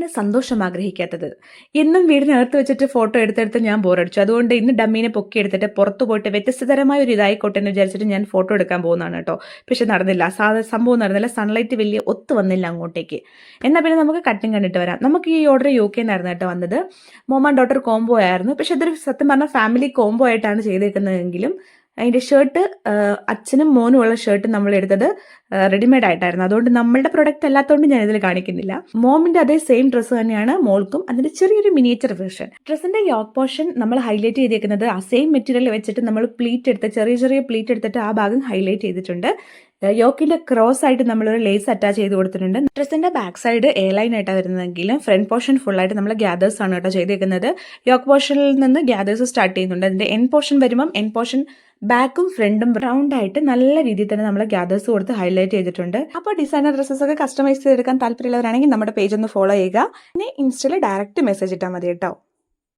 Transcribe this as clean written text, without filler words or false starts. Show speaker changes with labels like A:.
A: എന്തിനാണ് സന്തോഷം ആഗ്രഹിക്കാത്തത്? എന്നും വീടിനകത്ത് വെച്ചിട്ട് ഫോട്ടോ എടുത്തെടുത്ത് ഞാൻ ബോറടിച്ചു. അതുകൊണ്ട് ഇന്ന് ഡമ്മീനെ പൊക്കി എടുത്തിട്ട് പുറത്ത് പോയിട്ട് വ്യത്യസ്തതരമായ ഒരു ഇതായിക്കോട്ടെ എന്ന് വിചാരിച്ചിട്ട് ഞാൻ ഫോട്ടോ എടുക്കാൻ പോകുന്നതാണ് കേട്ടോ. പക്ഷെ നടന്നില്ല. സംഭവം നടന്നില്ല. സൺലൈറ്റ് വലിയ ഒത്തു വന്നില്ല അങ്ങോട്ടേക്ക്. എന്നാൽ പിന്നെ നമുക്ക് കട്ടിങ് കണ്ടിട്ട് വരാം. നമുക്ക് ഈ ഓർഡർ UK നിന്നായിരുന്നു കേട്ടോ വന്നത്. മോം ആൻഡ് ഡോട്ടർ കോംബോ ആയിരുന്നു. പക്ഷെ ഇതൊരു സത്യം പറഞ്ഞാൽ ഫാമിലി കോംബോ ആയിട്ടാണ് ചെയ്തേക്കുന്നതെങ്കിലും അതിൻ്റെ ഷർട്ട് അച്ഛനും മോനും ഉള്ള ഷർട്ട് നമ്മൾ എടുത്തത് റെഡിമെയ്ഡ് ആയിട്ടായിരുന്നു. അതുകൊണ്ട് നമ്മളുടെ പ്രൊഡക്റ്റ് അല്ലാത്തതുകൊണ്ട് ഞാൻ ഇതിൽ കാണിക്കുന്നില്ല. മോമിന്റെ അതേ സെയിം ഡ്രസ്സ് തന്നെയാണ് മോൾക്കും. അതിന്റെ ചെറിയൊരു മിനിയേച്ചർ വേർഷൻ. ഡ്രസ്സിന്റെ യോക്ക് പോർഷൻ നമ്മൾ ഹൈലൈറ്റ് ചെയ്തേക്കുന്നത് ആ സെയിം മെറ്റീരിയൽ വെച്ചിട്ട് നമ്മൾ പ്ലീറ്റ് എടുത്ത് ചെറിയ പ്ലീറ്റ് എടുത്തിട്ട് ആ ഭാഗം ഹൈലൈറ്റ് ചെയ്തിട്ടുണ്ട്. യോക്കിന്റെ ക്രോസ് ആയിട്ട് നമ്മളൊരു ലേസ് അറ്റാച്ച് ചെയ്ത് കൊടുത്തിട്ടുണ്ട്. ഡ്രസ്സിന്റെ ബാക്ക് സൈഡ് എ ലൈൻ ആയിട്ടാണ് വരുന്നതെങ്കിലും ഫ്രണ്ട് പോർഷൻ ഫുൾ ആയിട്ട് നമ്മൾ ഗ്യാദേഴ്സ് ആണ് കേട്ടോ ചെയ്തേക്കുന്നത്. യോക്ക് പോർഷനിൽ നിന്ന് ഗ്യാദേഴ്സ് സ്റ്റാർട്ട് ചെയ്യുന്നുണ്ട്. അതിന്റെ എൻ പോർഷൻ വരുമ്പം എൻ പോർഷൻ ബാക്കും ഫ്രണ്ടും റൗണ്ട് ആയിട്ട് നല്ല രീതിയിൽ തന്നെ നമ്മൾ ഗ്യാദേഴ്സ് കൊടുത്ത് ഹൈലൈറ്റ് ചെയ്തിട്ടുണ്ട്. അപ്പോൾ ഡിസൈനർ ഡ്രസ്സസ് ഒക്കെ കസ്റ്റമൈസ് ചെയ്തെടുക്കാൻ താല്പര്യമുള്ളവരാണെങ്കിൽ നമ്മുടെ പേജ് ഒന്ന് ഫോളോ ചെയ്യുക. പിന്നെ ഇൻസ്റ്റയിൽ ഡയറക്റ്റ് മെസ്സേജ് ഇട്ടാൽ മതി കേട്ടോ.